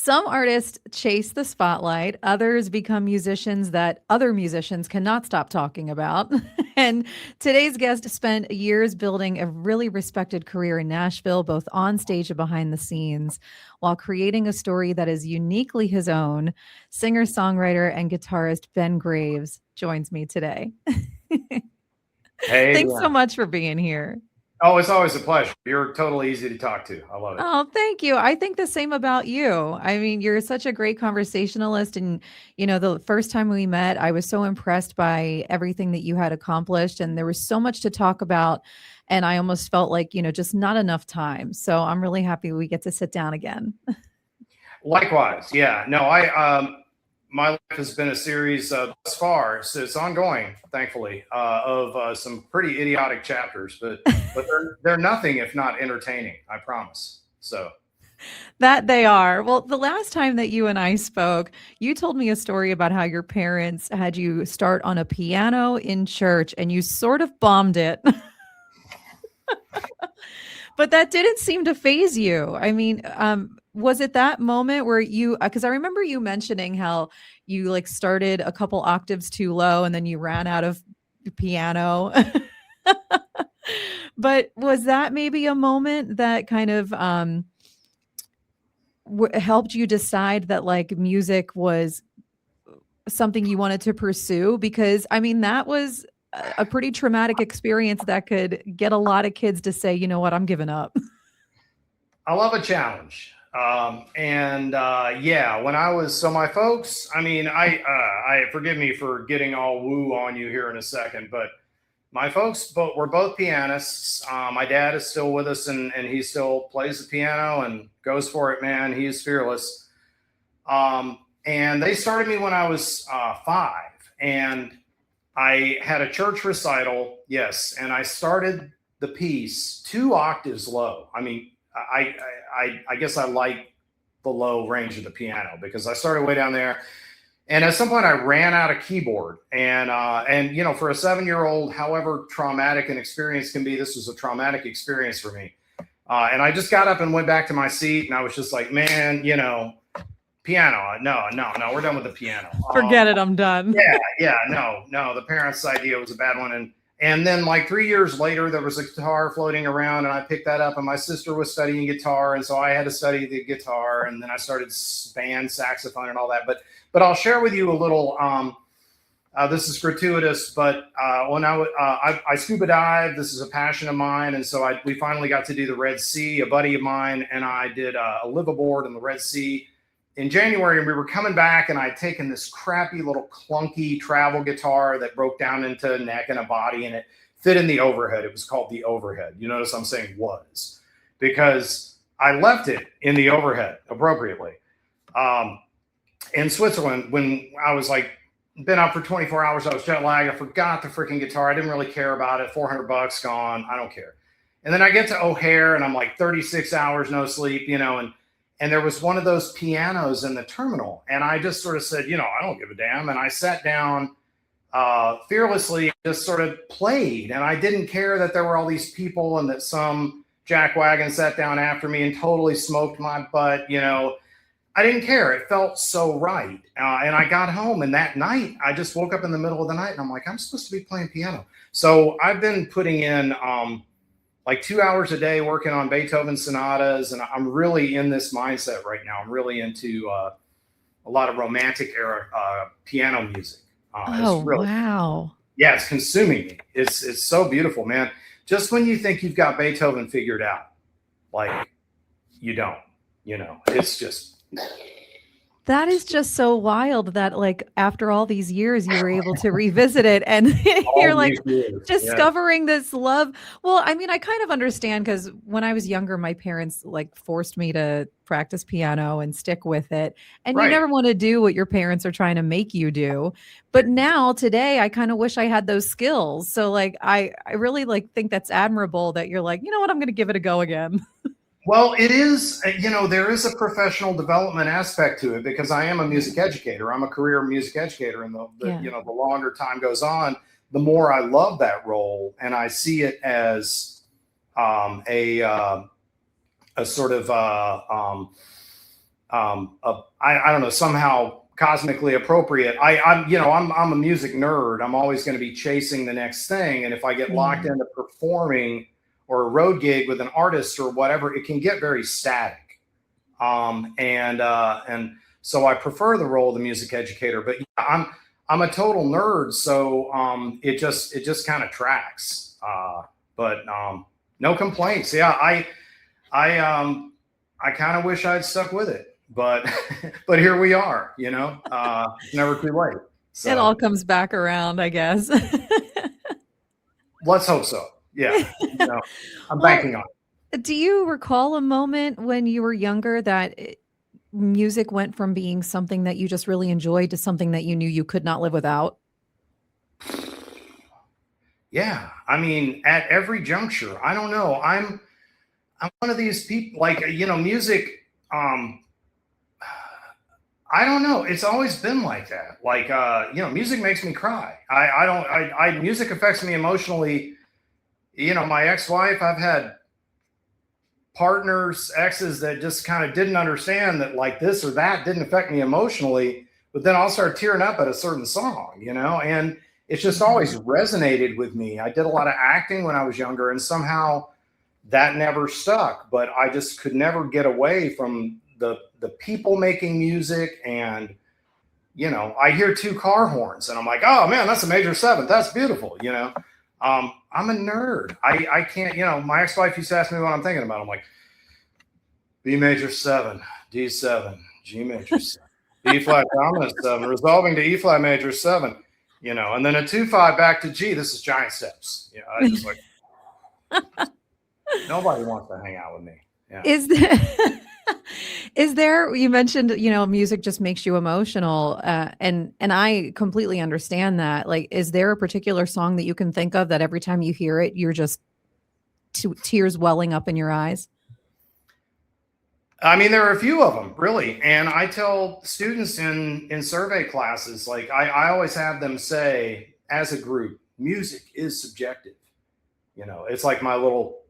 Some artists chase the spotlight, others become musicians that other musicians cannot stop talking about. And today's guest spent years building a really respected career in Nashville, both on stage and behind the scenes, while creating a story that is uniquely his own. Singer songwriter and guitarist Ben Graves joins me today. Hey, Thanks so Deanna. much for being here. Oh, it's always a pleasure. You're totally easy to talk to. I love it. Oh, thank you. I think the same about you. I mean, you're such a great conversationalist. And, the first time we met, I was so impressed by everything that you had accomplished. And there was so much to talk about. And I almost felt like, just not enough time. So I'm really happy we get to sit down again. Likewise, yeah. No, my life has been a series thus far. So it's ongoing, thankfully, of some pretty idiotic chapters, but they're nothing if not entertaining. I promise. So That they are. Well, the last time that you and I spoke, you told me a story about how your parents had you start on a piano in church and you sort of bombed it. But that didn't seem to phase you. I mean, was it that moment where you, because I remember you mentioning how you like started a couple octaves too low and then you ran out of piano. But was that maybe a moment that kind of helped you decide that like music was something you wanted to pursue? Because I mean, that was a pretty traumatic experience that could get a lot of kids to say, you know what, I'm giving up. I love a challenge. And yeah, when I was so my folks, I mean, I forgive me for getting all woo on you here in a second, but my folks were both pianists. My dad is still with us, and he still plays the piano and goes for it, man. He is fearless. And they started me when I was 5, and I had a church recital, yes, and I started the piece 2 octaves low. I mean, I guess I like the low range of the piano because I started way down there. And at some point, I ran out of keyboard, and for a 7-year-old, however traumatic an experience can be, this was a traumatic experience for me. And I just got up and went back to my seat, and I was just like, man, piano, no, we're done with the piano. Forget it, I'm done. Yeah, no, the parents' idea was a bad one, and then like 3 years later, there was a guitar floating around, and I picked that up, and my sister was studying guitar, and so I had to study the guitar, and then I started band saxophone and all that. But I'll share with you a little. This is gratuitous, but when I scuba dive, this is a passion of mine, and so we finally got to do the Red Sea. A buddy of mine and I did a liveaboard in the Red Sea in January, and we were coming back, and I'd taken this crappy little clunky travel guitar that broke down into a neck and a body, and it fit in the overhead. It was called the overhead. You notice I'm saying was, because I left it in the overhead appropriately. In Switzerland, when I was like, been up for 24 hours, I was jet lagged, I forgot the freaking guitar. I didn't really care about it. $400 gone. I don't care. And then I get to O'Hare, and I'm like 36 hours, no sleep, and there was one of those pianos in the terminal. And I just sort of said, I don't give a damn. And I sat down fearlessly, just sort of played. And I didn't care that there were all these people and that some jackwagon sat down after me and totally smoked my butt. I didn't care. It felt so right. And I got home, and that night I just woke up in the middle of the night, and I'm like, I'm supposed to be playing piano. So I've been putting in like 2 hours a day working on Beethoven sonatas, and I'm really in this mindset right now. I'm really into a lot of romantic era piano music. Wow. Yeah, it's consuming me. It's so beautiful, man. Just when you think you've got Beethoven figured out, like you don't. It's just. That is just so wild that like after all these years you were able to revisit it and you're like discovering this love. Well, I mean, I kind of understand because when I was younger, my parents like forced me to practice piano and stick with it. And you never want to do what your parents are trying to make you do. But now today, I kind of wish I had those skills. So like I really like think that's admirable that you're like, you know what, I'm going to give it a go again. Well, it is, there is a professional development aspect to it because I am a music educator. I'm a career music educator. And the longer time goes on, the more I love that role. And I see it as a sort of I don't know, somehow cosmically appropriate. I'm a music nerd. I'm always going to be chasing the next thing. And if I get locked Yeah. into performing or a road gig with an artist or whatever, it can get very static. And so I prefer the role of the music educator, but yeah, I'm a total nerd. So, it just kind of tracks. But no complaints. Yeah. I kind of wish I'd stuck with it, but but here we are. It's never too late. It all So comes back around, I guess. let's hope so. Yeah, I'm Well, banking on it. do you recall a moment when you were younger that music went from being something that you just really enjoyed to something that you knew you could not live without? Yeah, I mean, at every juncture, I don't know. I'm one of these people, like, music. Um, I don't know. It's always been like that. Like, music makes me cry. I don't. Music affects me emotionally. My ex-wife. I've had partners, exes that just kind of didn't understand that, like, this or that didn't affect me emotionally, but then I'll start tearing up at a certain song, and it's just always Mhm. resonated with me. I did a lot of acting when I was younger, and somehow that never stuck, but I just could never get away from the people making music. And I hear two car horns and I'm like, oh man, that's a major seventh, that's beautiful. I'm a nerd. I can't, my ex-wife used to ask me what I'm thinking about. I'm like, B major 7, D7, G major 7, B flat dominant 7, resolving to E flat major 7, and then a 2-5 back to G. This is giant steps. I just like, nobody wants to hang out with me. Yeah. Is there is there you mentioned, music just makes you emotional, and I completely understand that. Like, is there a particular song that you can think of that every time you hear it, you're just tears welling up in your eyes? I mean, there are a few of them, really. And I tell students in survey classes, like, I always have them say, as a group, music is subjective. It's like my little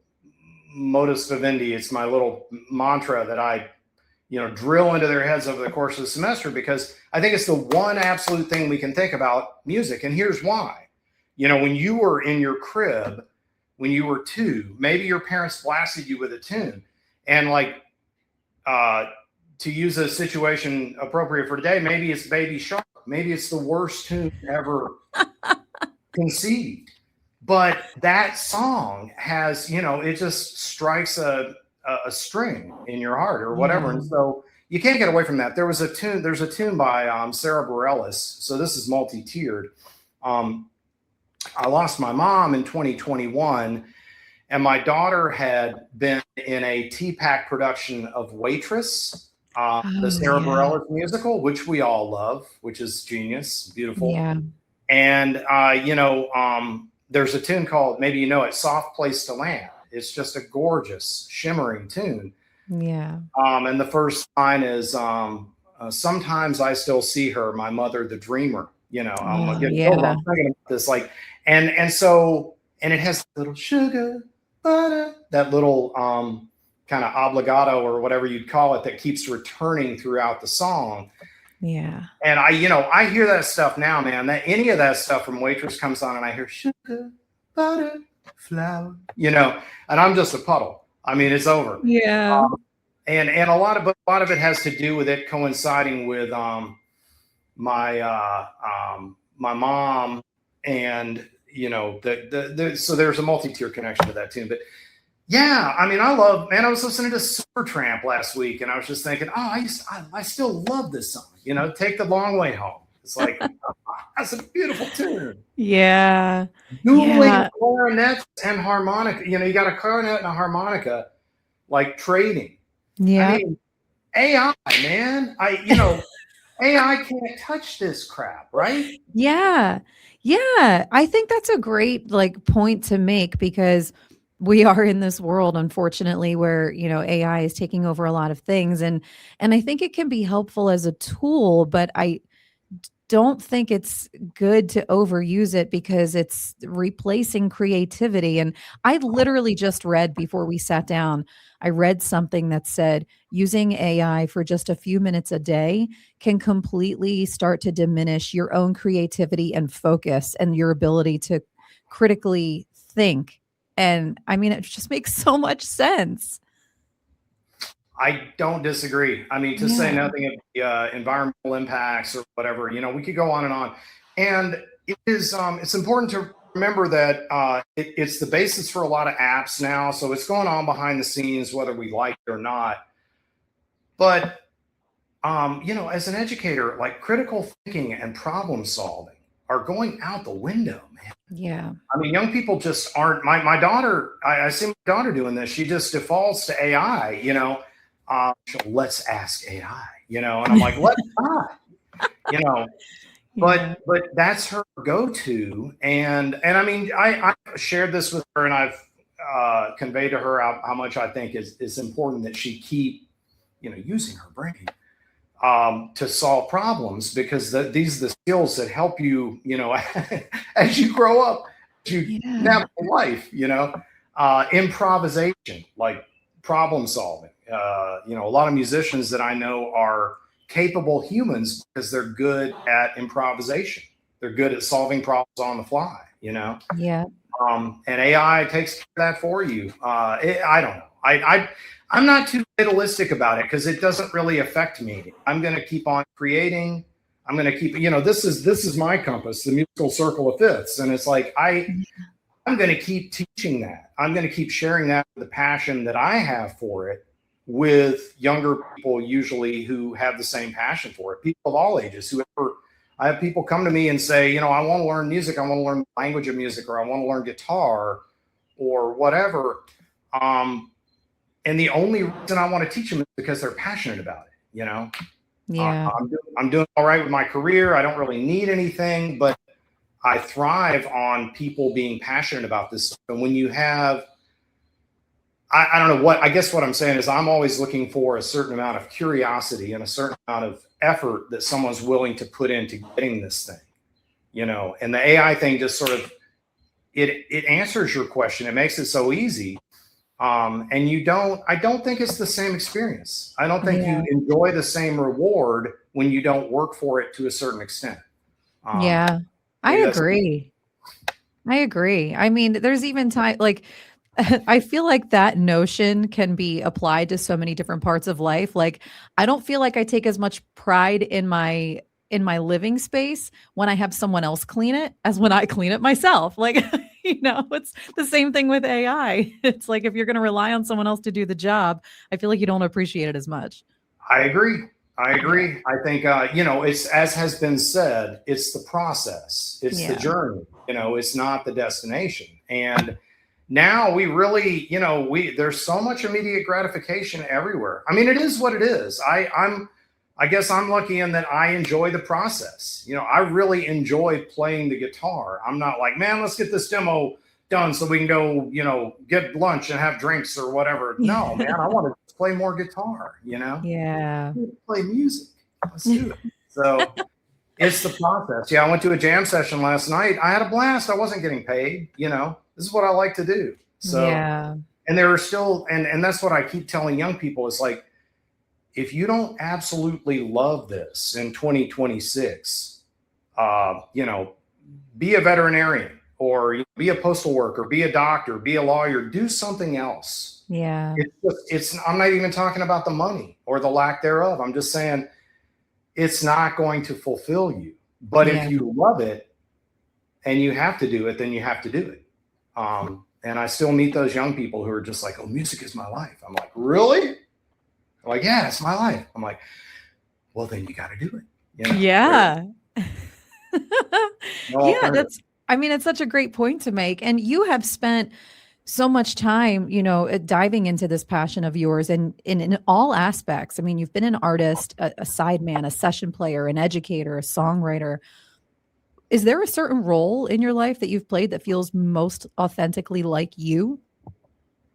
modus vivendi. It's my little mantra that I, drill into their heads over the course of the semester, because I think it's the one absolute thing we can think about music. And here's why. When you were in your crib, when you were 2, maybe your parents blasted you with a tune. And, like, to use a situation appropriate for today, maybe it's Baby Shark. Maybe it's the worst tune ever conceived. But that song has, it just strikes a string in your heart or whatever. Yeah. And so you can't get away from that. There's a tune by Sarah Bareilles. So this is multi-tiered. I lost my mom in 2021, and my daughter had been in a TPAC production of Waitress, the Oh, Sarah yeah. Bareilles musical, which we all love, which is genius, beautiful. Yeah. And, there's a tune called, maybe Soft Place to Land. It's just a gorgeous, shimmering tune. Yeah. And the first line is, sometimes I still see her, my mother, the dreamer. I'm Oh, getting told yeah. I'm thinking about this, like, and it has little sugar, butter, that little kind of obligato or whatever you'd call it that keeps returning throughout the song. Yeah. And I hear that stuff now, man. That any of that stuff from Waitress comes on, and I hear sugar, butter, flour, and I'm just a puddle. I mean, it's over. Yeah. And a lot of it has to do with it coinciding with my mom, and so there's a multi-tier connection to that tune. But yeah, I mean, I was listening to Supertramp last week, and I was just thinking, oh, I still love this song. Take the Long Way Home. It's like, that's a beautiful tune. Yeah. Dueling Yeah. clarinets and harmonica. You got a clarinet and a harmonica, like, trading. I Yep. mean, AI, man. AI can't touch this crap, right? Yeah. Yeah. I think that's a great, like, point to make, because we are in this world, unfortunately, where, AI is taking over a lot of things, and I think it can be helpful as a tool, but don't think it's good to overuse it because it's replacing creativity. And I literally just read before we sat down, I read something that said using AI for just a few minutes a day can completely start to diminish your own creativity and focus and your ability to critically think. And I mean, it just makes so much sense. I don't disagree. I mean, to say Yeah. nothing of the environmental impacts or whatever, we could go on and on. And it's important to remember that it's the basis for a lot of apps now. So it's going on behind the scenes, whether we like it or not. But, as an educator, like critical thinking and problem solving are going out the window, man. Yeah. I mean, young people just aren't. My daughter, I see my daughter doing this. She just defaults to AI, let's ask AI, and I'm like, let's not, you know, Yeah. but that's her go-to. And I mean, I shared this with her, and I've conveyed to her how much I think is important that she keep, using her brain to solve problems, because these are the skills that help you, as you grow up, as you Yeah. navigate life, improvisation, like problem solving. A lot of musicians that I know are capable humans because they're good at improvisation. They're good at solving problems on the fly, Yeah. and AI takes care of that for you. I don't know. I'm not too fatalistic about it because it doesn't really affect me. I'm going to keep on creating. I'm going to keep, this is my compass, the musical circle of fifths. And it's like, I'm going to keep teaching that. I'm going to keep sharing that, the passion that I have for it, with younger people, usually, who have the same passion for it. People of all ages, I have people come to me and say, I want to learn music. I want to learn the language of music, or I want to learn guitar or whatever. And the only reason I want to teach them is because they're passionate about it. Yeah. I'm doing all right with my career. I don't really need anything, but I thrive on people being passionate about this. And when you have, I don't know I guess what I'm saying is I'm always looking for a certain amount of curiosity and a certain amount of effort that someone's willing to put into getting this thing, and the AI thing just sort of, it answers your question. It makes it so easy. And I don't think it's the same experience. I don't think Yeah. you enjoy the same reward when you don't work for it to a certain extent. Yeah. I Maybe that's agree. I agree. I mean, there's even time like I feel like that notion can be applied to so many different parts of life. Like, I don't feel like I take as much pride in my living space when I have someone else clean it as when I clean it myself. Like, it's the same thing with AI. It's like if you're going to rely on someone else to do the job, I feel like you don't appreciate it as much. I agree. I Yeah. agree. I think, it's, as has been said, it's the process, it's the Yeah. journey, it's not the destination. And now we really, there's so much immediate gratification everywhere. I mean, it is what it is. I guess I'm lucky in that I enjoy the process. I really enjoy playing the guitar. I'm not like, man, let's get this demo done so we can go, get lunch and have drinks or whatever. No, man, I want to play more guitar, Yeah. play music. Let's do it. So it's the process. Yeah, I went to a jam session last night. I had a blast. I wasn't getting paid. This is what I like to do. So, Yeah. and there are still, and that's what I keep telling young people. It's like, if you don't absolutely love this in 2026, be a veterinarian, or be a postal worker, be a doctor, be a lawyer, do something else. Yeah. I'm not even talking about the money or the lack thereof. I'm just saying it's not going to fulfill you. But Yeah. if you love it and you have to do it, then you have to do it. And I still meet those young people who are just like, oh, music is my life. I'm like, really? I'm like, yeah, it's my life. I'm like, well, then you got to do it. Yeah. No Yeah, alternative. it's such a great point to make. And you have spent so much time, diving into this passion of yours, and in all aspects. I mean, you've been an artist, a sideman, a session player, an educator, a songwriter. Is there a certain role in your life that you've played that feels most authentically like you?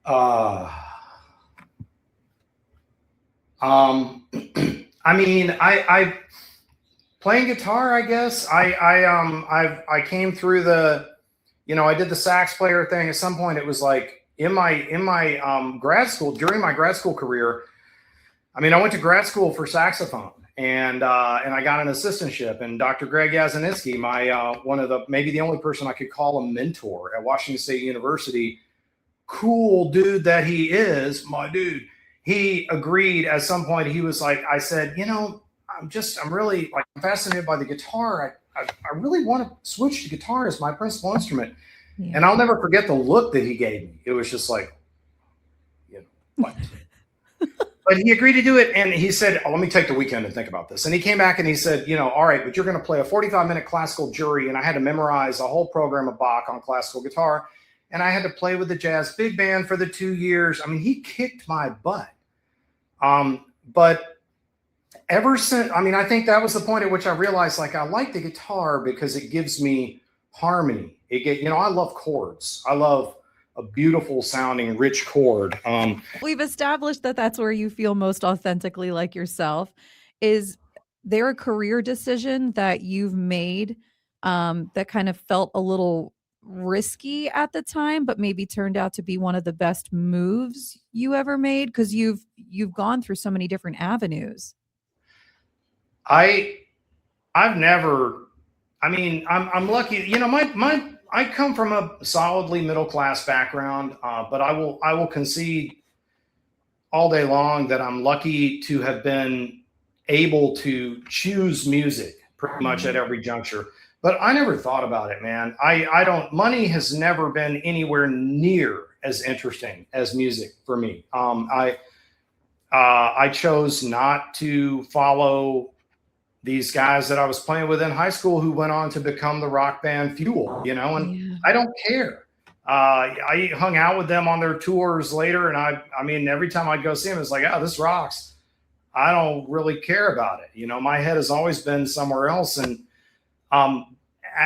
Uh, um, I mean, I Playing guitar, I guess. I came through the, I did the sax player thing. At some point, it was like in my grad school, during my grad school career. I mean, I went to grad school for saxophone, and I got an assistantship. And Dr. Greg Yazanitsky, my one of the, maybe the only person I could call a mentor at Washington State University, cool dude that he is, my dude. He agreed at some point. He was like, I said, I'm really like, I'm fascinated by the guitar. I really want to switch to guitar as my principal instrument. Yeah. And I'll never forget the look that he gave me. It was just like, what? But he agreed to do it. And he said, let me take the weekend and think about this. And he came back and he said, all right, but you're going to play a 45-minute classical jury. And I had to memorize a whole program of Bach on classical guitar. And I had to play with the jazz big band for the 2 years. I mean, he kicked my butt. But ever since, I think that was the point at which I realized, like, I like the guitar because it gives me harmony. I love chords. I love a beautiful sounding, rich chord. We've established that that's where you feel most authentically like yourself. Is there a career decision that you've made that kind of felt a little risky at the time, but maybe turned out to be one of the best moves you ever made? Because you've gone through so many different avenues. I've never, I'm lucky, I come from a solidly middle-class background, but I will concede all day long that I'm lucky to have been able to choose music pretty much at every juncture. But I never thought about it, man. Money has never been anywhere near as interesting as music for me. I chose not to follow these guys that I was playing with in high school who went on to become the rock band Fuel, and yeah. I don't care. I hung out with them on their tours later. And every time I'd go see them, it's like, oh, this rocks. I don't really care about it. My head has always been somewhere else. And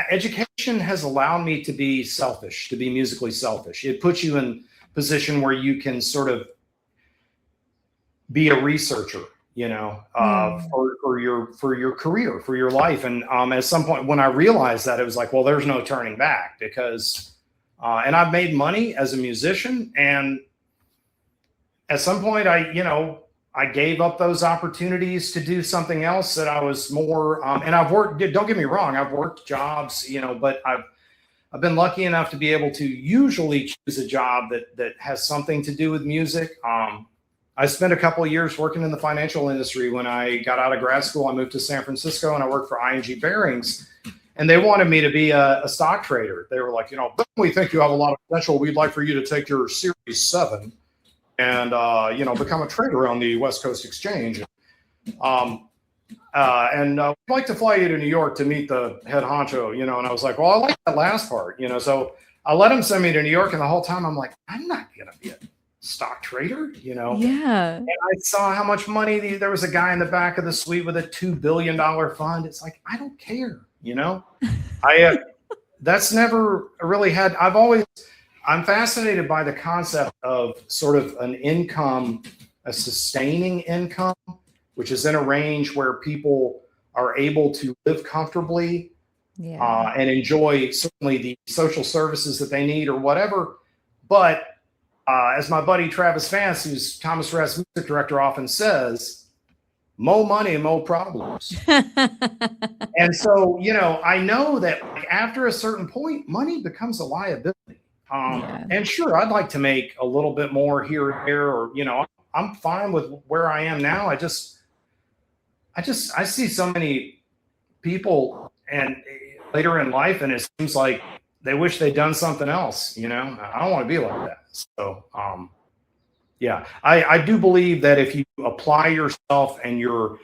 education has allowed me to be selfish, to be musically selfish. It puts you in a position where you can sort of be a researcher, for your career, for your life. And at some point when I realized that, it was like, well, there's no turning back, because and I've made money as a musician. And at some point I gave up those opportunities to do something else that I was more, and I've worked, don't get me wrong, I've worked jobs, but I've been lucky enough to be able to usually choose a job that has something to do with music. I spent a couple of years working in the financial industry. When I got out of grad school, I moved to San Francisco and I worked for ING Bearings, and they wanted me to be a stock trader. They were like, we think you have a lot of potential. We'd like for you to take your Series 7 and, become a trader on the West Coast Exchange. And we'd like to fly you to New York to meet the head honcho, and I was like, well, I like that last part, so I let him send me to New York. And the whole time I'm like, I'm not going to be a stock trader, Yeah. And I saw how much money there was a guy in the back of the suite with a $2 billion fund. It's like, I don't care, that's never really had, I'm fascinated by the concept of sort of an income, a sustaining income, which is in a range where people are able to live comfortably, and enjoy certainly the social services that they need or whatever. But as my buddy Travis Vance, who's Thomas Rhett's music director, often says, "Mo money, mo problems." And so, I know that after a certain point, money becomes a liability. And sure, I'd like to make a little bit more here and there, or, I'm fine with where I am now. I see so many people and later in life, and it seems like they wish they'd done something else. I don't want to be like that. So, I do believe that if you apply yourself and you're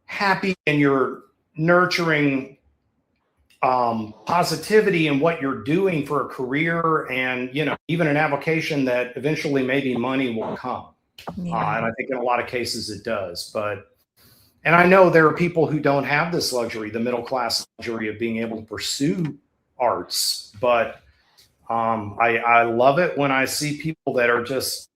happy and you're nurturing positivity in what you're doing for a career, and even an avocation, that eventually maybe money will come. And I think in a lot of cases it does. And I know there are people who don't have this luxury, the middle class luxury of being able to pursue arts. But I love it when I see people that are just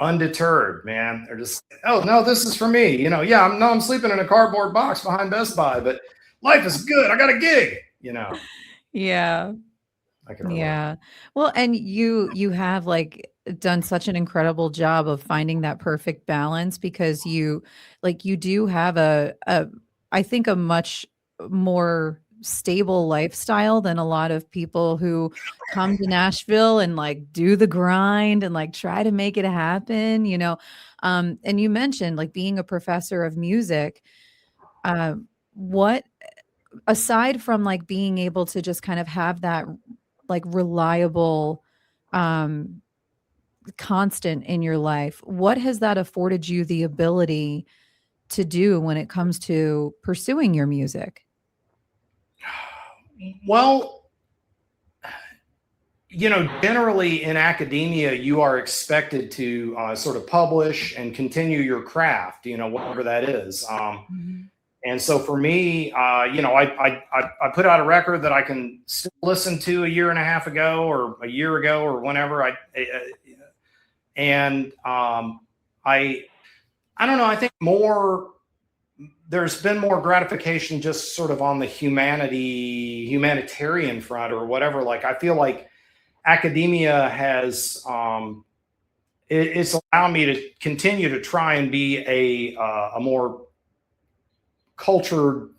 undeterred, man. They're just, oh no, this is for me. You know, yeah, I'm sleeping in a cardboard box behind Best Buy, but life is good. I got a gig, you know. Yeah. I can relate. Yeah. Well, and you have like done such an incredible job of finding that perfect balance because you do have a I think a much more stable lifestyle than a lot of people who come to Nashville and like do the grind and like try to make it happen, you know. And you mentioned like being a professor of music. Uh, what aside from like being able to just kind of have that like reliable um constant in your life, what has that afforded you the ability to do when it comes to pursuing your music? Well, you know, generally in academia, you are expected to sort of publish and continue your craft, you know, whatever that is. Mhm. And so for me, you know, I put out a record that I can still listen to a year and a half ago or a year ago or whenever and I don't know. I think there's been more gratification just sort of on the humanitarian front or whatever. Like I feel like academia has it's allowed me to continue to try and be a more cultured,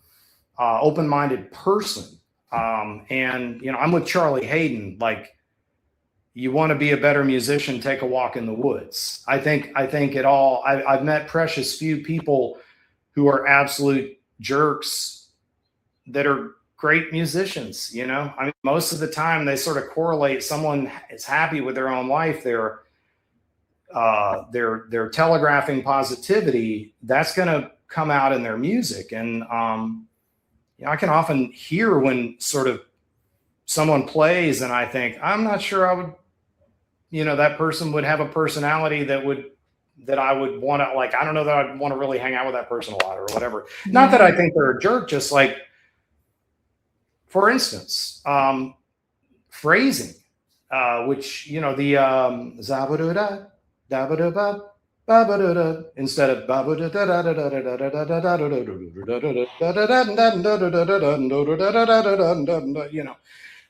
open-minded person. And you know, I'm with Charlie Hayden. Like, you want to be a better musician, take a walk in the woods. I think it all. I've met precious few people who are absolute jerks that are great musicians. You know, I mean, most of the time they sort of correlate. Someone is happy with their own life. They're telegraphing positivity. That's going to come out in their music. And you know, I can often hear when sort of someone plays, and I think, I'm not sure I would, you know, that person would have a personality that I would want to, like, I don't know that I'd want to really hang out with that person a lot or whatever. Yeah. Not that I think they're a jerk, just like, for instance, phrasing, which, you know, the zabaduda, dabaduba, babaduda, instead of you know,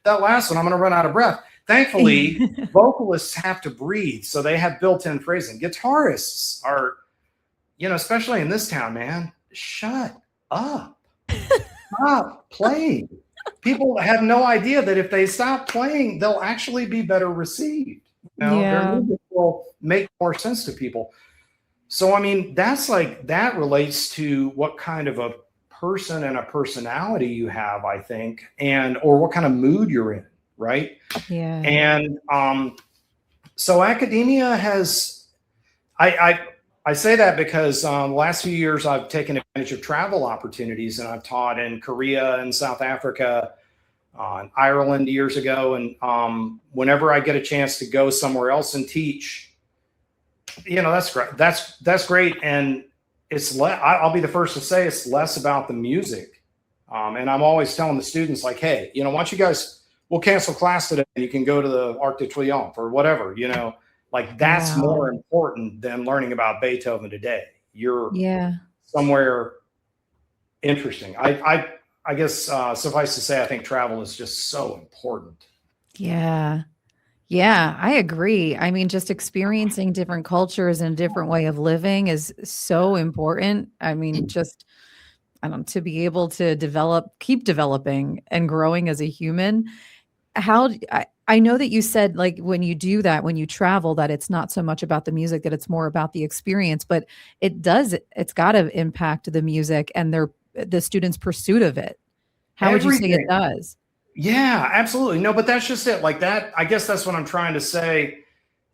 that last one, I'm going to run out of breath. Thankfully, vocalists have to breathe, so they have built-in phrasing. Guitarists are, you know, especially in this town, man, shut up. Stop playing. People have no idea that if they stop playing, they'll actually be better received. You know, their music will make more sense to people. So, I mean, that's like, that relates to what kind of a person and a personality you have, I think, or what kind of mood you're in, right? Yeah. And so academia has, I say that because the last few years I've taken advantage of travel opportunities, and I've taught in Korea and South Africa, in Ireland years ago. And whenever I get a chance to go somewhere else and teach, you know, that's great. That's great. And I'll be the first to say it's less about the music. And I'm always telling the students, like, hey, you know, why don't you guys, we'll cancel class today. You can go to the Arc de Triomphe or whatever, you know, like that's more important than learning about Beethoven today. You're somewhere interesting. I guess suffice to say, I think travel is just so important. Yeah. Yeah, I agree. I mean, just experiencing different cultures and a different way of living is so important. I mean, just I don't to be able to keep developing and growing as a human. I know that you said like when you do that, when you travel, that it's not so much about the music, that it's more about the experience, but it's got to impact the music and the students' pursuit of it. How would you say it does? Yeah, absolutely. No, but that's just it. Like that, I guess that's what I'm trying to say,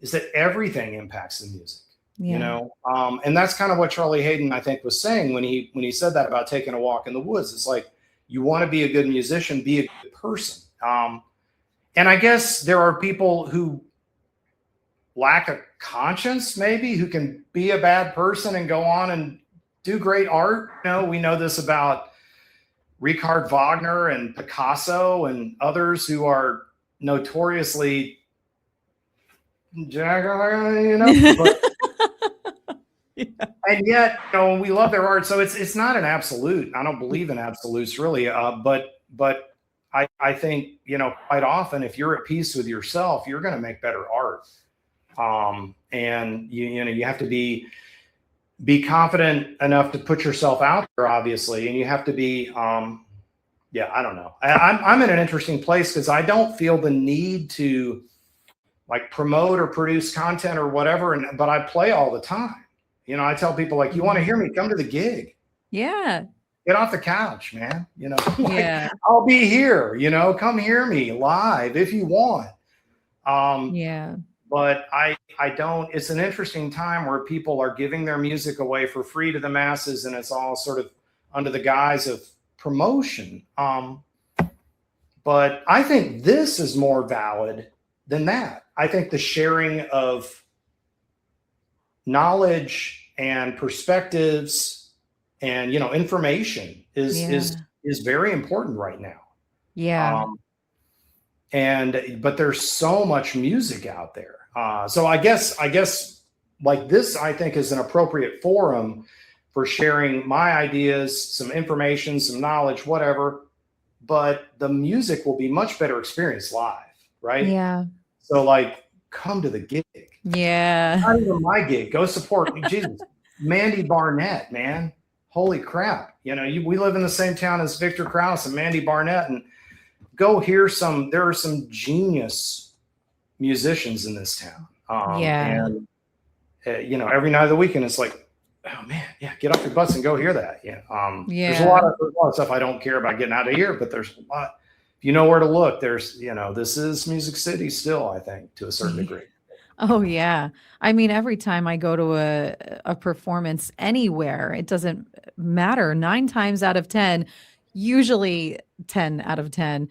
is that everything impacts the music, you know? And that's kind of what Charlie Hayden, I think, was saying when he said that about taking a walk in the woods. It's like, you want to be a good musician, be a good person. And I guess there are people who lack a conscience, maybe, who can be a bad person and go on and do great art. You know, we know this about Richard Wagner and Picasso and others who are notoriously, you know, And yet, you know, we love their art. So it's not an absolute. I don't believe in absolutes really. But I think, you know, quite often if you're at peace with yourself, you're going to make better art. And you know, you have to be confident enough to put yourself out there, obviously, and you have to be, yeah, I don't know. I'm in an interesting place because I don't feel the need to like promote or produce content or whatever, but I play all the time. You know, I tell people like, you want to hear me, come to the gig. Yeah. Get off the couch, man. You know, like, Yeah. I'll be here, you know, come hear me live if you want. Yeah. But I don't, it's an interesting time where people are giving their music away for free to the masses, and it's all sort of under the guise of promotion. But I think this is more valid than that. I think the sharing of knowledge and perspectives and, you know, information is very important right now. Yeah. But there's so much music out there. So I guess like this, I think, is an appropriate forum for sharing my ideas, some information, some knowledge, whatever. But the music will be much better experienced live, right? Yeah. So like, come to the gig. Yeah. Not even my gig. Go support me. Jesus, Mandy Barnett, man. Holy crap. You know, we live in the same town as Victor Krause and Mandy Barnett, and go hear there are some genius musicians in this town. And you know, every night of the weekend, it's like, oh man, yeah, get off your butts and go hear that. Yeah. There's a lot of stuff I don't care about getting out of here, but there's a lot. If you know where to look, there's, you know, this is Music City still, I think, to a certain degree. Oh yeah. I mean, every time I go to a performance anywhere, it doesn't matter. 9 times out of 10, usually 10 out of 10,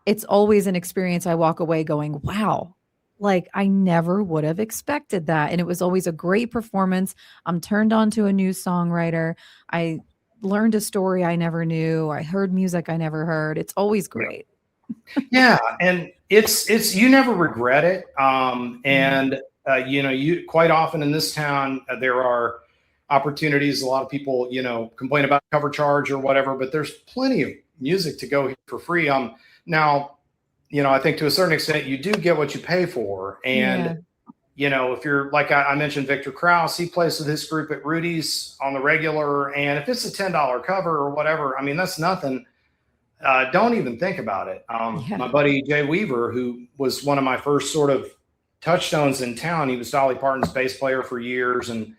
it's always an experience I walk away going, wow, like I never would have expected that. And it was always a great performance. I'm turned on to a new songwriter. I learned a story I never knew. I heard music I never heard. It's always great. Yeah. And it's, you never regret it. And you know, you quite often in this town, there are opportunities. A lot of people, you know, complain about cover charge or whatever, but there's plenty of music to go for free. Now, you know, I think to a certain extent, you do get what you pay for. And, you know, if you're like I mentioned, Victor Krause, he plays with his group at Rudy's on the regular. And if it's a $10 cover or whatever, I mean, that's nothing. Don't even think about it. My buddy Jay Weaver, who was one of my first sort of touchstones in town, he was Dolly Parton's bass player for years. And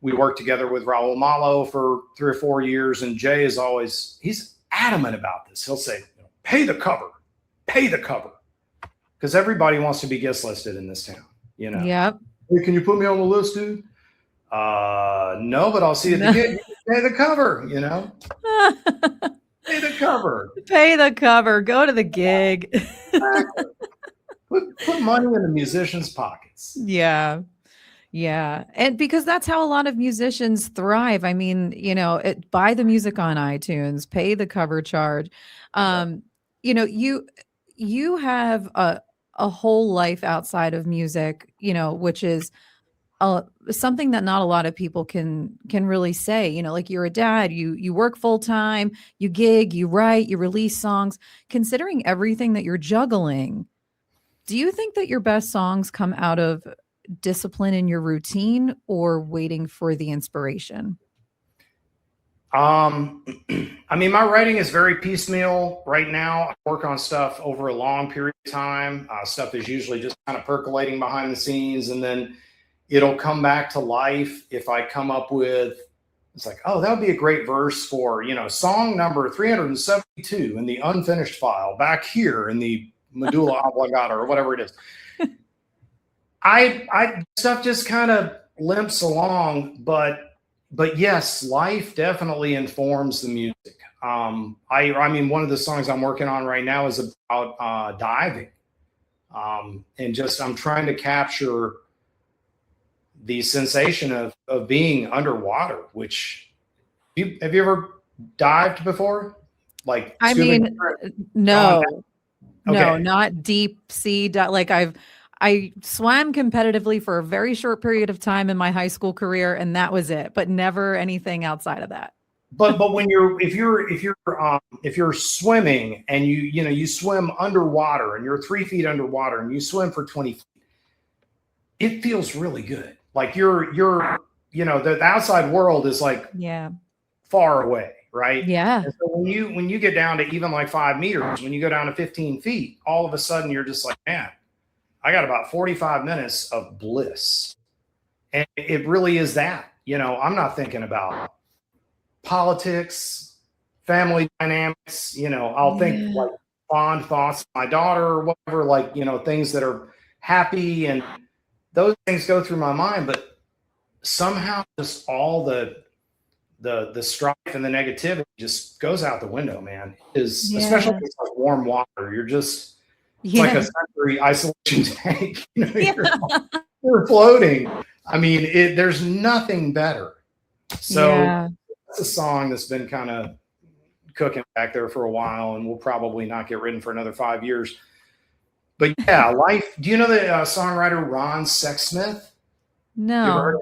we worked together with Raul Malo for 3 or 4 years. And Jay is always, he's adamant about this. He'll say, pay the cover. Because everybody wants to be guest listed in this town, you know? Yep. Hey, can you put me on the list, dude? No, but I'll see you at the gig. Pay the cover, you know? Pay the cover. Pay the cover. Go to the gig. Exactly. Put money in the musicians' pockets. Yeah. Yeah. And because that's how a lot of musicians thrive. I mean, you know, buy the music on iTunes, pay the cover charge. You know, you have a whole life outside of music, you know, which is something that not a lot of people can really say. You know, like you're a dad, you work full time, you gig, you write, you release songs. Considering everything that you're juggling, do you think that your best songs come out of discipline in your routine or waiting for the inspiration? I mean, my writing is very piecemeal right now. I work on stuff over a long period of time. Stuff is usually just kind of percolating behind the scenes, and then it'll come back to life if I come up with, it's like, oh, that would be a great verse for, you know, song number 372 in the unfinished file back here in the medulla oblongata or whatever it is. I stuff just kind of limps along, but yes, life definitely informs the music. I mean, one of the songs I'm working on right now is about diving, and just I'm trying to capture the sensation of being underwater. Which have you ever dived before? Like, I mean, no, not deep sea. Like I swam competitively for a very short period of time in my high school career, and that was it, but never anything outside of that. But when if you're swimming and you swim underwater and you're 3 feet underwater and you swim for 20 feet, it feels really good. Like the outside world is like far away, right? Yeah. And so when you get down to even like 5 meters, when you go down to 15 feet, all of a sudden you're just like, man, I got about 45 minutes of bliss. And it really is that. I'm not thinking about politics, family dynamics. I'll think like fond thoughts of my daughter or whatever, like, things that are happy, and those things go through my mind. But somehow just all the strife and the negativity just goes out the window, man. Especially if it's like warm water. You're just like a sensory isolation tank. You're floating. I mean, there's nothing better. So that's a song that's been kind of cooking back there for a while, and will probably not get written for another 5 years. But yeah, life. Do you know the songwriter Ron Sexsmith? No.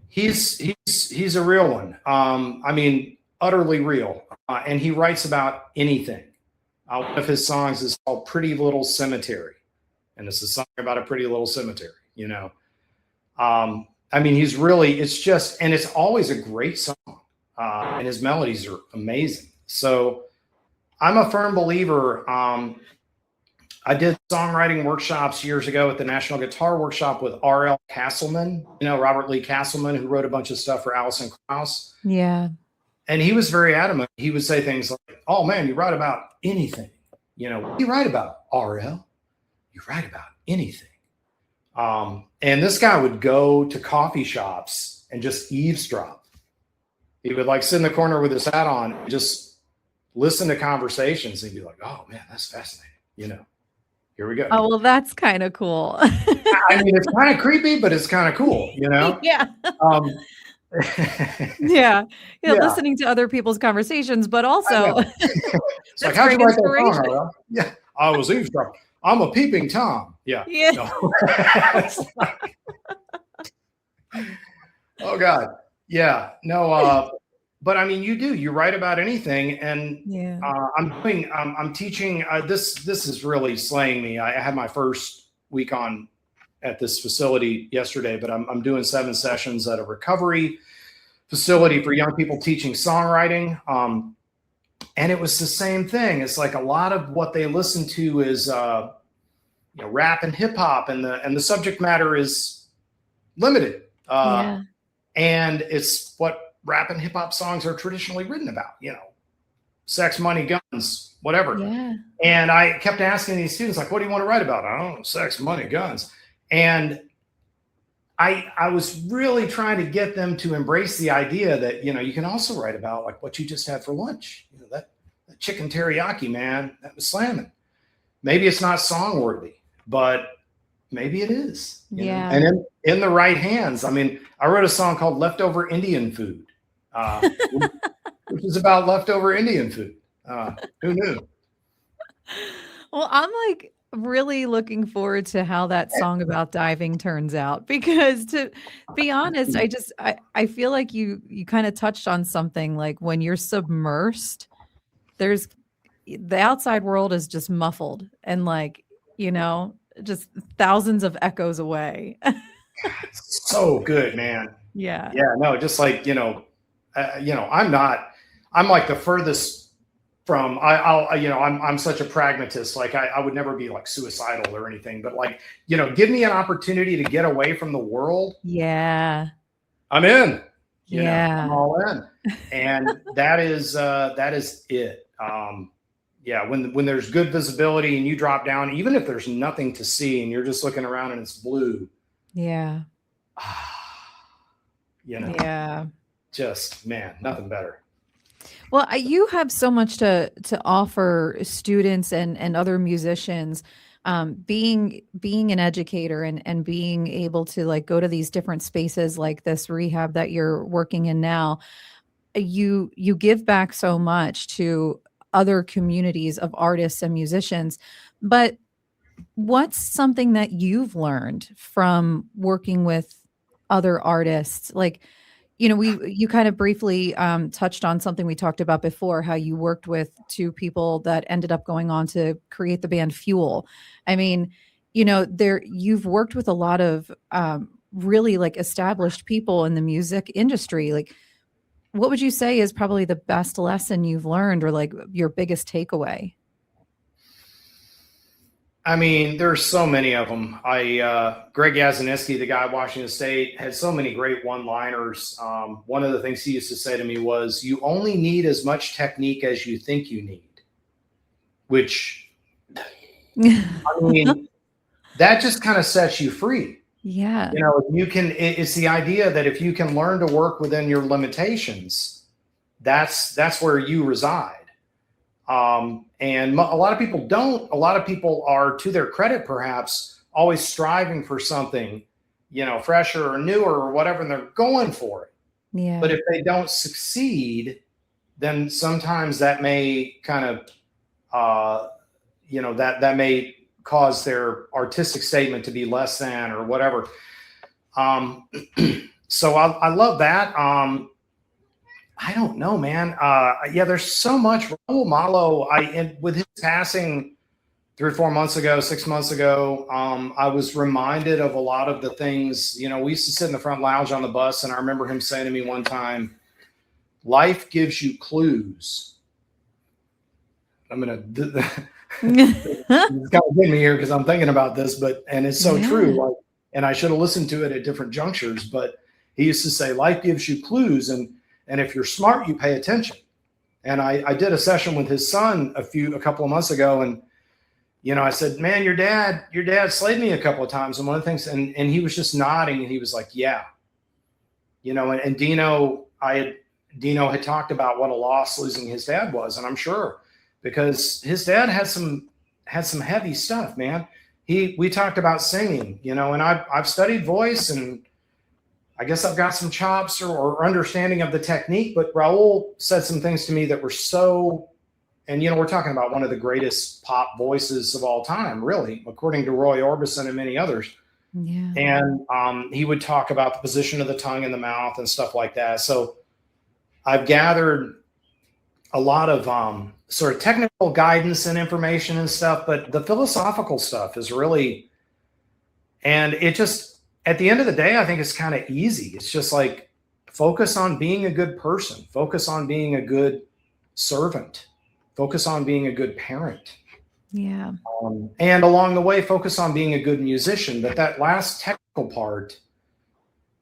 He's a real one. I mean, utterly real. And he writes about anything. One of his songs is called "Pretty Little Cemetery," and it's a song about a pretty little cemetery. I mean, it's always a great song, and his melodies are amazing. So I'm a firm believer. I did songwriting workshops years ago at the National Guitar Workshop with R.L. Castleman, Robert Lee Castleman, who wrote a bunch of stuff for Alison Krauss. Yeah. And he was very adamant. He would say things like, "Oh man, you write about anything. What do you write about, R.L.? You write about anything." And this guy would go to coffee shops and just eavesdrop. He would like sit in the corner with his hat on and just listen to conversations and be like, "Oh man, that's fascinating." Here we go. Oh, well, that's kind of cool. I mean, it's kind of creepy, but it's kind of cool, Yeah. Yeah. Listening to other people's conversations, but also it's like, how'd you write that song, R.L.? Yeah, I was eavesdropping. I'm a peeping Tom. Yeah. No. Oh God. Yeah. No. But I mean, you write about anything, and I'm teaching. This is really slaying me. I had my first week on at this facility yesterday, but I'm doing 7 sessions at a recovery facility for young people teaching songwriting. And it was the same thing. It's like a lot of what they listen to is rap and hip hop, and the subject matter is limited. And it's what rap and hip hop songs are traditionally written about, sex, money, guns, whatever. Yeah. And I kept asking these students, like, what do you want to write about? I don't know, sex, money, guns. And I was really trying to get them to embrace the idea that, you can also write about like what you just had for lunch. That chicken teriyaki, man, that was slamming. Maybe it's not song worthy, but maybe it is. Yeah. And in the right hands. I mean, I wrote a song called "Leftover Indian Food," which is about leftover Indian food. Who knew? Well, I'm like really looking forward to how that song about diving turns out, because to be honest, I feel like you kind of touched on something. Like when you're submersed, the outside world is just muffled and like, just thousands of echoes away. So good, man. Yeah. Yeah. No, just like, I'm like the furthest from, I'm such a pragmatist. Like I would never be like suicidal or anything, but like, give me an opportunity to get away from the world. Yeah. I'm in. I'm all in. And that is it. When there's good visibility and you drop down, even if there's nothing to see and you're just looking around and it's blue. Yeah. Just, man, nothing better. Well, you have so much to offer students and other musicians, being an educator and being able to like go to these different spaces like this rehab that you're working in now. You give back so much to other communities of artists and musicians, but What's something that you've learned from working with other artists? Like, you kind of briefly touched on something we talked about before, how you worked with two people that ended up going on to create the band Fuel. I mean, there you've worked with a lot of really like established people in the music industry. Like, what would you say is probably the best lesson you've learned, or like your biggest takeaway? I mean, there's so many of them. Greg Yazaniski, the guy at Washington State, had so many great one-liners. One of the things he used to say to me was, "You only need as much technique as you think you need," which, I mean, that just kind of sets you free. Yeah. It's the idea that if you can learn to work within your limitations, that's where you reside. And a lot of people don't. A lot of people are, to their credit, perhaps, always striving for something, fresher or newer or whatever, and they're going for it. Yeah. But if they don't succeed, then sometimes that may kind of, that may cause their artistic statement to be less than or whatever. So I love that. I don't know, man. There's so much. Raul Malo, with his passing 3 or 4 months ago, 6 months ago, I was reminded of a lot of the things. We used to sit in the front lounge on the bus, and I remember him saying to me one time, "Life gives you clues." I'm gonna. It's kind of getting me here because I'm thinking about this, and it's so true. And I should have listened to it at different junctures. But he used to say, "Life gives you clues," and if you're smart, you pay attention. And I did a session with his son a couple of months ago, and I said, "Man, your dad slayed me a couple of times." And one of the things, and he was just nodding, and he was like, "Yeah." And Dino had talked about what a loss losing his dad was, and I'm sure, because his dad had some heavy stuff, man. We talked about singing, and I've studied voice, and I guess I've got some chops or understanding of the technique. But Raul said some things to me that were so, and we're talking about one of the greatest pop voices of all time, really, according to Roy Orbison and many others. Yeah. And he would talk about the position of the tongue in the mouth and stuff like that. So I've gathered a lot of sort of technical guidance and information and stuff, but the philosophical stuff is really, and it just, at the end of the day, I think it's kind of easy. It's just like, focus on being a good person, focus on being a good servant, focus on being a good parent. Yeah. And along the way, focus on being a good musician. But that last technical part,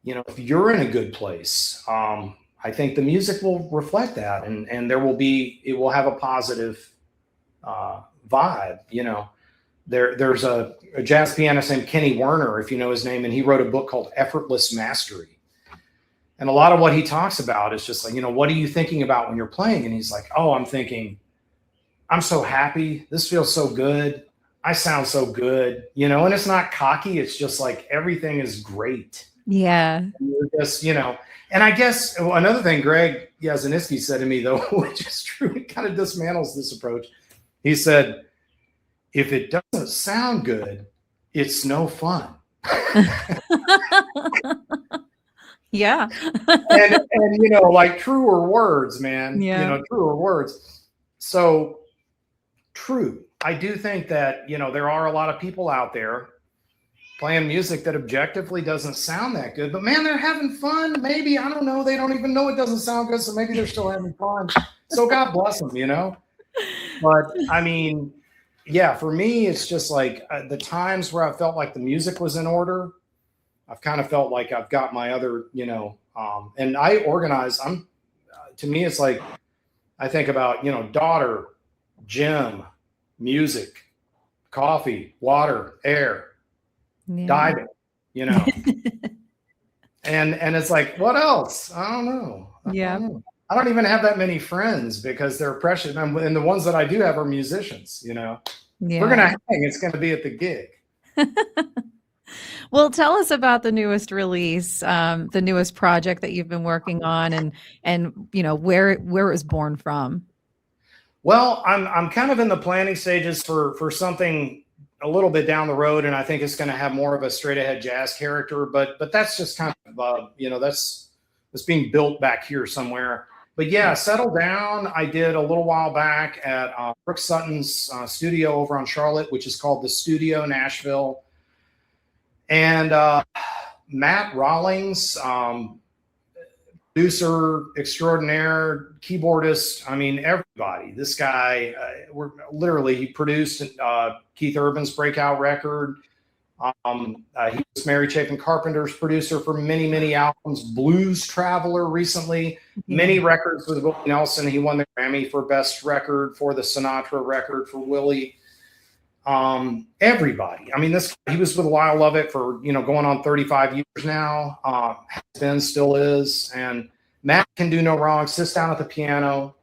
if you're in a good place, I think the music will reflect that, and it will have a positive vibe. There's a jazz pianist named Kenny Werner, if you know his name, and he wrote a book called Effortless Mastery. And a lot of what he talks about is just like, what are you thinking about when you're playing? And he's like, "Oh, I'm thinking, I'm so happy. This feels so good. I sound so good," and it's not cocky. It's just like, everything is great. Yeah. You're just, and I guess another thing Greg Yazaniski said to me, though, which is true, it kind of dismantles this approach. He said, "If it doesn't sound good, it's no fun." Yeah. and like, truer words, man. Yeah. Truer words. So true. I do think that, there are a lot of people out there playing music that objectively doesn't sound that good, but man, they're having fun. Maybe, I don't know, they don't even know it doesn't sound good, so maybe they're still having fun. So God bless them, But I mean, yeah, for me, it's just like the times where I felt like the music was in order, I've kind of felt like I've got my other, and I organize. To me, it's like, I think about, daughter, gym, music, coffee, water, air, diving, and it's like, what else? I don't know. I don't even have that many friends because they're precious. And the ones that I do have are musicians, We're going to hang. It's going to be at the gig. Well, tell us about the newest release, the newest project that you've been working on, and where it was born from. Well, I'm kind of in the planning stages for something a little bit down the road, and I think it's going to have more of a straight ahead jazz character. But that's just kind of that's being built back here somewhere. But yeah, Settle Down, I did a little while back at Brooke Sutton's studio over on Charlotte, which is called The Studio Nashville. And Matt Rawlings, producer extraordinaire, keyboardist. I mean, everybody. This guy, he produced Keith Urban's breakout record. He was Mary Chapin Carpenter's producer for many, many albums. Blues Traveler recently, many records with Willie Nelson. He won the Grammy for Best Record, for the Sinatra record for Willie. Everybody. I mean, he was with Lyle Lovett for, going on 35 years now. Has been, still is. And Matt can do no wrong. Sits down at the piano.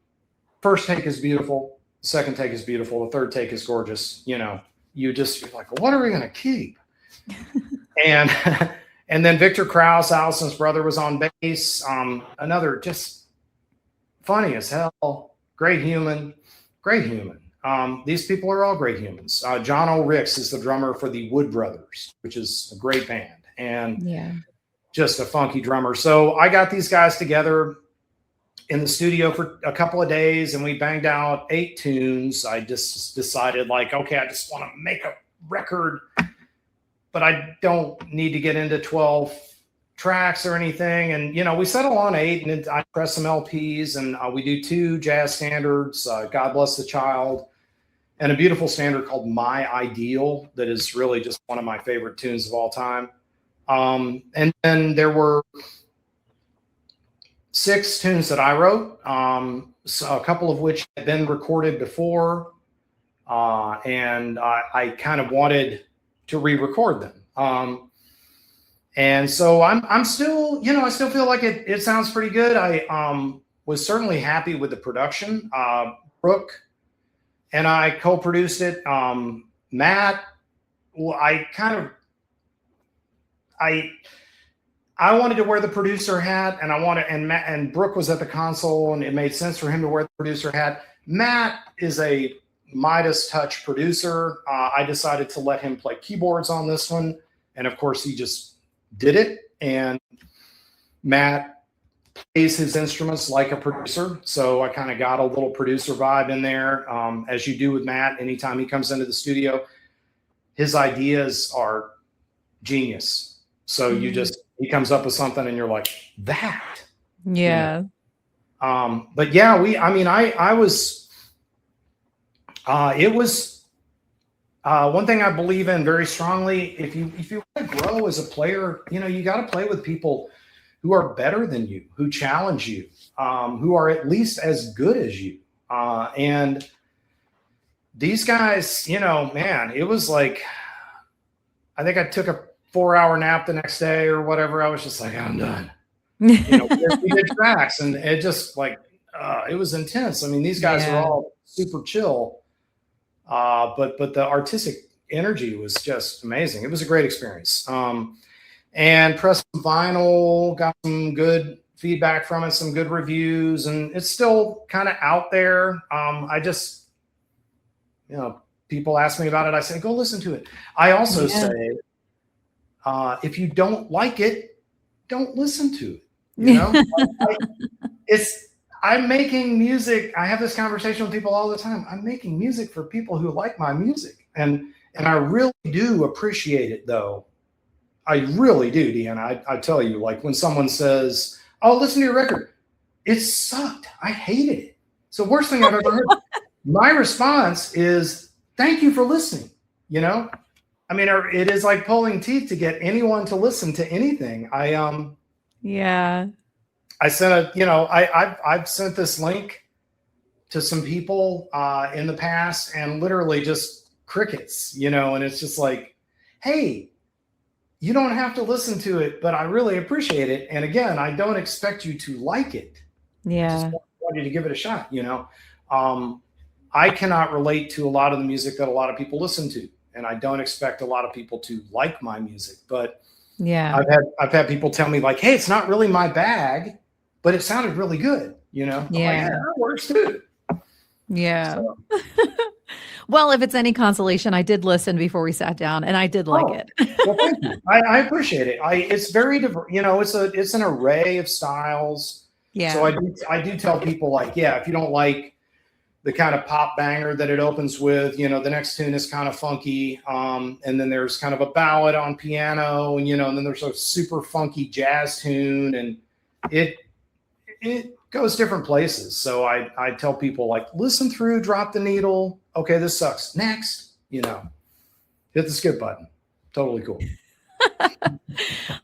First take is beautiful. Second take is beautiful. The third take is gorgeous. You're like, well, what are we going to keep? and then Victor Krause, Allison's brother, was on bass. Another just funny as hell. Great human. These people are all great humans. John O'Ricks is the drummer for the Wood Brothers, which is a great band and just a funky drummer. So I got these guys together in the studio for a couple of days, and we banged out 8 tunes. I just decided, like, okay, I just want to make a record, but I don't need to get into 12 tracks or anything. And, we settle on 8, and I press some LPs, and we do 2 jazz standards, God Bless the Child, and a beautiful standard called My Ideal that is really just one of my favorite tunes of all time. And then there were 6 tunes that I wrote, so a couple of which had been recorded before, and I kind of wanted to re-record them. And so I'm still, I still feel like it sounds pretty good. I was certainly happy with the production. Brooke and I co-produced it. Matt, well, I wanted to wear the producer hat, and Brooke was at the console, and it made sense for him to wear the producer hat. Matt is a Midas touch producer. I decided to let him play keyboards on this one, and of course he just did it. And Matt plays his instruments like a producer, so I kind of got a little producer vibe in there, as you do with Matt. Anytime he comes into the studio, his ideas are genius. So he comes up with something, and you're like, that. Yeah. But yeah, I was. It was one thing I believe in very strongly. If you want to grow as a player, you got to play with people who are better than you, who challenge you, who are at least as good as you. And these guys, man, it was like, I think I took a 4-hour nap the next day or whatever. I was just like, I'm done. We did tracks, and it just like, it was intense. I mean, these guys are all super chill. But the artistic energy was just amazing. It was a great experience. And pressed some vinyl, got some good feedback from it, some good reviews, and it's still kind of out there. I just, people ask me about it. I say, go listen to it. I also say, if you don't like it, don't listen to it. I'm making music. I have this conversation with people all the time. I'm making music for people who like my music. And I really do appreciate it, though. I really do, Deanna. I tell you, like when someone says, oh, listen to your record. It sucked. I hated it. It's the worst thing I've ever heard. My response is, thank you for listening. I mean, it is like pulling teeth to get anyone to listen to anything. I sent I've sent this link to some people in the past, and literally just crickets, and it's just like, hey, you don't have to listen to it, but I really appreciate it. And again, I don't expect you to like it. Yeah. I just want you to give it a shot. I cannot relate to a lot of the music that a lot of people listen to, and I don't expect a lot of people to like my music, but I've had people tell me like, hey, it's not really my bag, but it sounded really good. I'm like, that works too. Yeah. So. Well, if it's any consolation, I did listen before we sat down, and I did like Oh, it. well, thank you. I appreciate it. It's very diverse. It's an array of styles. So Yeah. I do tell people, like, yeah, if you don't like the kind of pop banger that it opens with, the next tune is kind of funky. And then there's kind of a ballad on piano, and then there's a super funky jazz tune, and it goes different places. So I tell people, like, listen through, drop the needle. Okay, this sucks. Next, hit the skip button. Totally cool.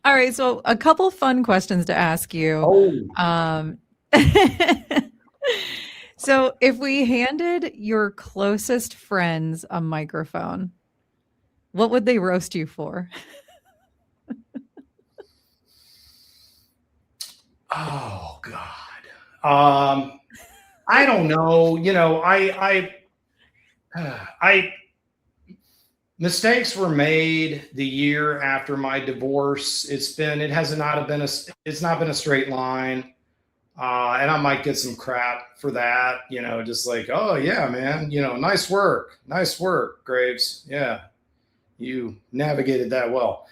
All right. So a couple fun questions to ask you. Oh. So if we handed your closest friends a microphone, what would they roast you for? Oh God. I don't know. I mistakes were made the year after my divorce. It's not been a straight line. And I might get some crap for that, just like, oh yeah, man, nice work, Graves. Yeah. You navigated that well.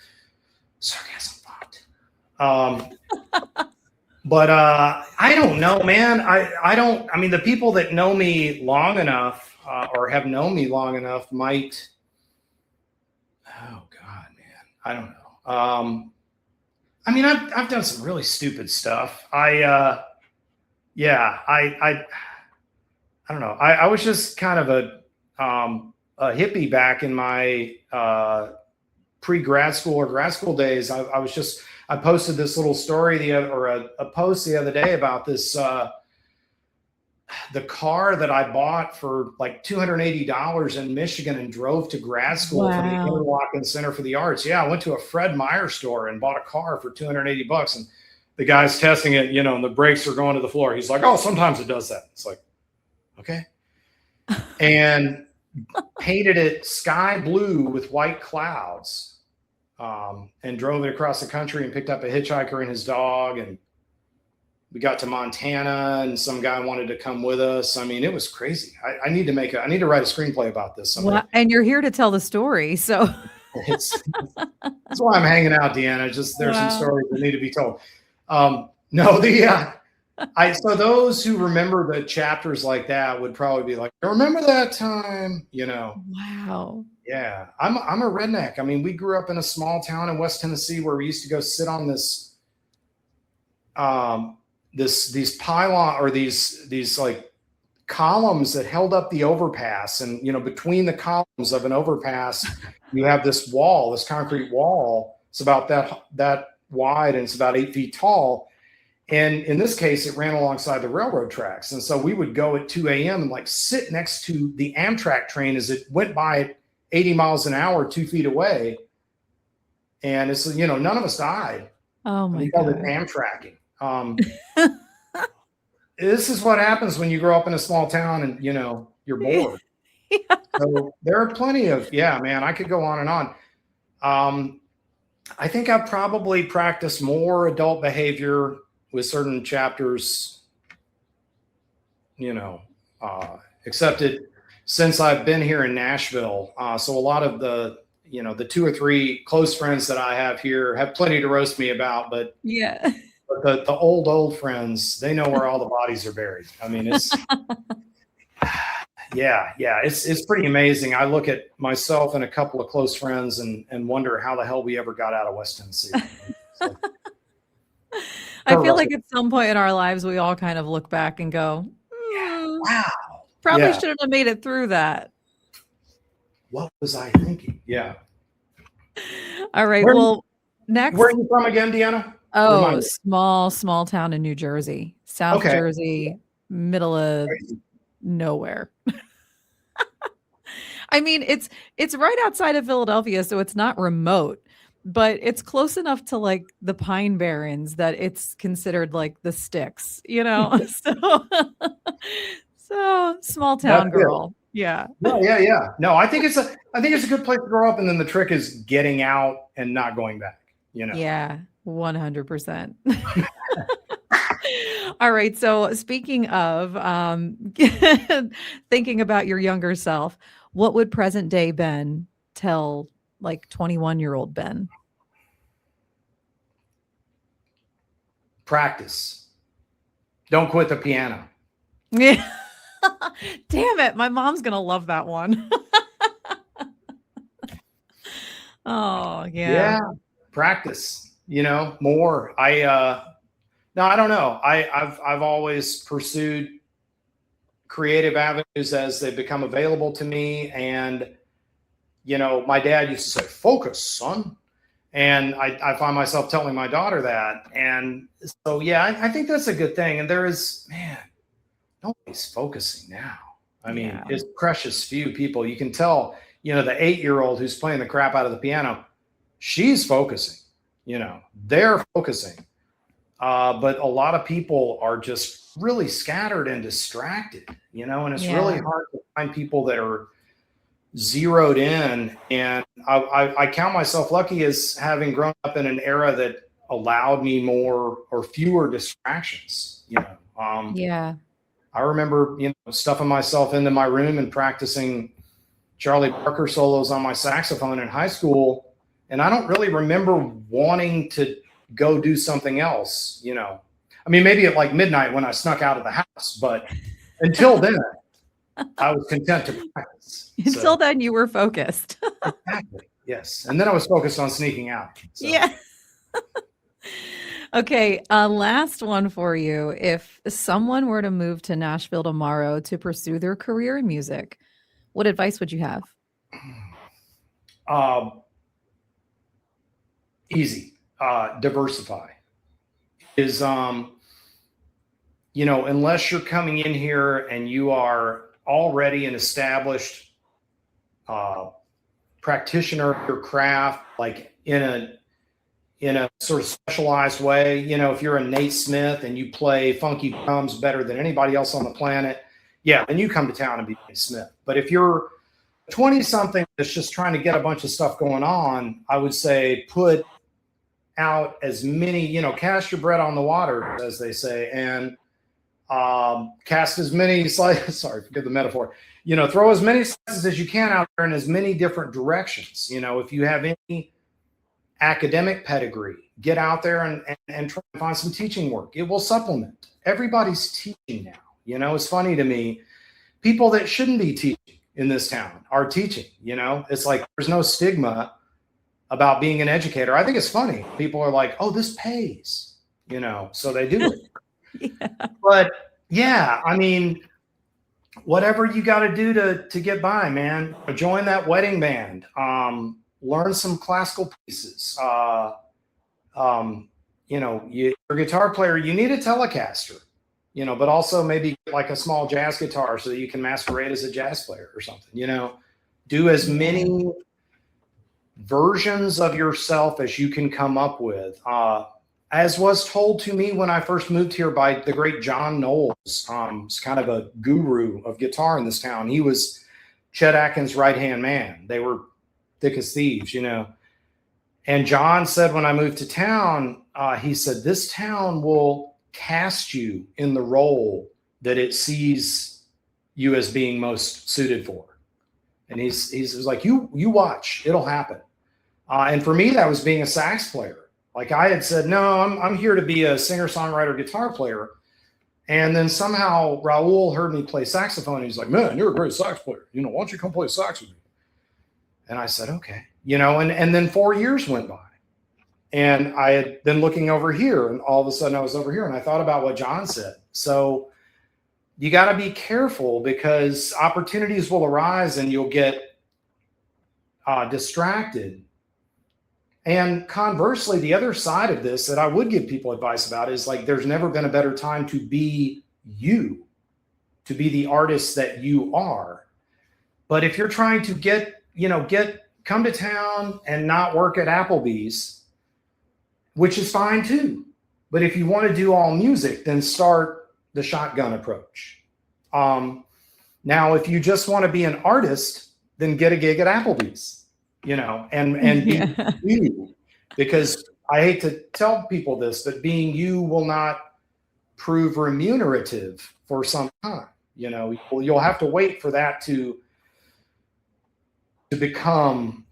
Sarcasm fucked. But I don't know, man. I mean, the people that know me long enough or have known me long enough might, oh God, man, I don't know. I mean, I've done some really stupid stuff. I don't know. I was just kind of a hippie back in my pre-grad school or grad school days. I posted this little story a post the other day about this the car that I bought for like $280 in Michigan and drove to grad school for the Interlochen Center for the Arts. Yeah, I went to a Fred Meyer store and bought a car for $280, and the guy's testing it, and the brakes are going to the floor. He's like, oh, sometimes it does that. It's like, okay. And painted it sky blue with white clouds, and drove it across the country and picked up a hitchhiker and his dog. And we got to Montana and some guy wanted to come with us. I mean, it was crazy. I need to write a screenplay about this someday. Well, and you're here to tell the story. So that's why I'm hanging out, Deanna. There's some stories that need to be told. So those who remember the chapters like that would probably be like, I remember that time, Wow. Yeah. I'm a redneck. I mean, we grew up in a small town in West Tennessee where we used to go sit on this, these pylon or these like columns that held up the overpass. And, between the columns of an overpass, you have this wall, this concrete wall. It's about that wide and it's about 8 feet tall. And in this case, it ran alongside the railroad tracks. And so we would go at 2 a.m. and like sit next to the Amtrak train as it went by at 80 miles an hour, 2 feet away. And it's, none of us died. Oh my God. We called it Amtrakking. This is what happens when you grow up in a small town and, you're bored. Yeah. So there are plenty of, man, I could go on and on. I think I've probably practiced more adult behavior with certain chapters, accepted since I've been here in Nashville. So a lot of the 2 or 3 close friends that I have here have plenty to roast me about, but the old friends, they know where all the bodies are buried. I mean, it's, it's pretty amazing. I look at myself and a couple of close friends and wonder how the hell we ever got out of West Tennessee. I feel like at some point in our lives, we all kind of look back and go, wow, probably shouldn't have made it through that. What was I thinking? Yeah. All right. Next. Where are you from again, Deanna? Oh, small town in New Jersey, South Jersey, middle of nowhere. I mean, it's right outside of Philadelphia, so it's not remote, but it's close enough to like the Pine Barrens that it's considered like the sticks, So small town girl. Yeah. Yeah. No, I think it's a good place to grow up, and then the trick is getting out and not going back. Yeah, 100%. All right. So speaking of thinking about your younger self, what would present day Ben tell like 21-year-old Ben? Practice. Don't quit the piano. Yeah. Damn it. My mom's going to love that one. Oh, yeah. Yeah. Practice, more. No, I don't know. I've always pursued creative avenues as they become available to me. And, my dad used to say, focus, son. And I find myself telling my daughter that. And so, yeah, I think that's a good thing. And nobody's focusing now. I mean, it's precious few people. You can tell, the 8-year-old who's playing the crap out of the piano, she's focusing, they're focusing. But a lot of people are just really scattered and distracted, and it's really hard to find people that are zeroed in. And I count myself lucky as having grown up in an era that allowed me more or fewer distractions. I remember, stuffing myself into my room and practicing Charlie Parker solos on my saxophone in high school. And I don't really remember wanting to go do something else, I mean, maybe at like midnight when I snuck out of the house, but until then, I was content to practice. Until then, you were focused. Exactly. Yes. And then I was focused on sneaking out. So. Yeah. Okay. Last one for you. If someone were to move to Nashville tomorrow to pursue their career in music, what advice would you have? Easy. Diversify. Is, unless you're coming in here and you are already an established practitioner of your craft, like in a sort of specialized way, if you're a Nate Smith and you play funky drums better than anybody else on the planet, then you come to town and be Nate Smith. But if you're 20-something that's just trying to get a bunch of stuff going on, I would say put out as many, cast your bread on the water, as they say, and cast as many slices, sorry, forget the metaphor, throw as many slices as you can out there in as many different directions. If you have any academic pedigree, get out there and try to find some teaching work. It will supplement. Everybody's teaching now. It's funny to me, people that shouldn't be teaching in this town are teaching. It's like there's no stigma about being an educator. I think it's funny. People are like, oh, this pays, so they do it. But yeah, I mean, whatever you got to do to get by, man, join that wedding band, learn some classical pieces. You're a guitar player, you need a Telecaster, but also maybe like a small jazz guitar so that you can masquerade as a jazz player or something, do as many versions of yourself as you can come up with. As was told to me when I first moved here by the great John Knowles, he's kind of a guru of guitar in this town. He was Chet Atkins' right-hand man. They were thick as thieves, And John said when I moved to town, he said, this town will cast you in the role that it sees you as being most suited for. And he was like, you watch, it'll happen. And for me, that was being a sax player. Like I had said, no, I'm here to be a singer-songwriter guitar player. And then somehow Raul heard me play saxophone. And he's like, man, you're a great sax player. Why don't you come play sax with me? And I said, okay. And then 4 years went by. And I had been looking over here, and all of a sudden I was over here, and I thought about what John said. So you got to be careful because opportunities will arise and you'll get distracted. And conversely, the other side of this that I would give people advice about is like, there's never been a better time to be you, to be the artist that you are. But if you're trying to come to town and not work at Applebee's, which is fine too. But if you want to do all music, then start the shotgun approach. Now, if you just want to be an artist, then get a gig at Applebee's. And be you, because I hate to tell people this, but being you will not prove remunerative for some time. You know, you'll have to wait for that to become,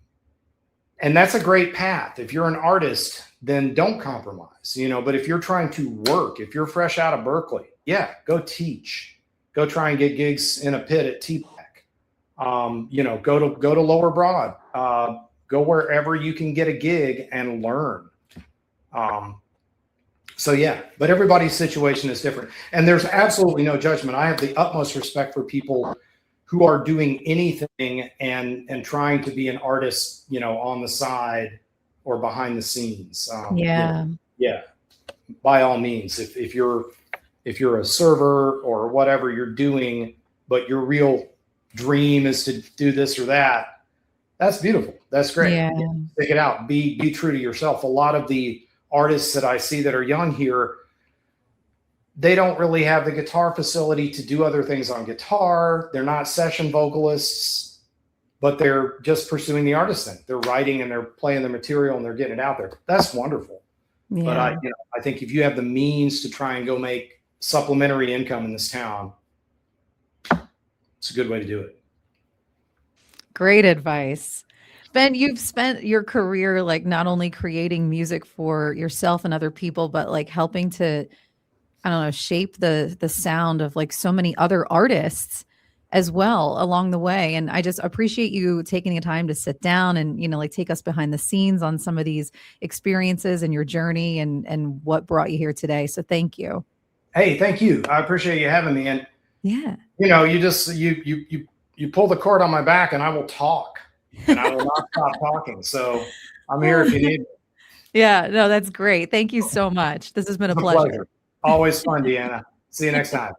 and that's a great path. If you're an artist, then don't compromise, you know, but if you're trying to work, if you're fresh out of Berkeley, yeah, go teach, go try and get gigs in a pit at TPAC. You know, go to Lower Broad, go wherever you can get a gig and learn. So yeah, but everybody's situation is different, and there's absolutely no judgment. I have the utmost respect for people who are doing anything and trying to be an artist, you know, on the side or behind the scenes. Yeah. You know, yeah. By all means, if you're a server or whatever you're doing, but your real dream is to do this or that, that's beautiful. That's great. Yeah. Stick it out. Be true to yourself. A lot of the artists that I see that are young here, they don't really have the guitar facility to do other things on guitar. They're not session vocalists, but they're just pursuing the artist thing. They're writing and they're playing the material and they're getting it out there. That's wonderful. Yeah. But I think if you have the means to try and go make supplementary income in this town, it's a good way to do it. Great advice. Ben, you've spent your career like not only creating music for yourself and other people, but like helping to, I don't know, shape the sound of like so many other artists as well along the way. And I just appreciate you taking the time to sit down and, you know, like take us behind the scenes on some of these experiences and your journey and what brought you here today. So thank you. Hey, thank you. I appreciate you having me. And yeah, you know, you just, you pull the cord on my back and I will talk. And I will not stop talking. So I'm here if you need me. Yeah, no, that's great. Thank you so much. This has been a pleasure. Always fun, Deanna. See you next time.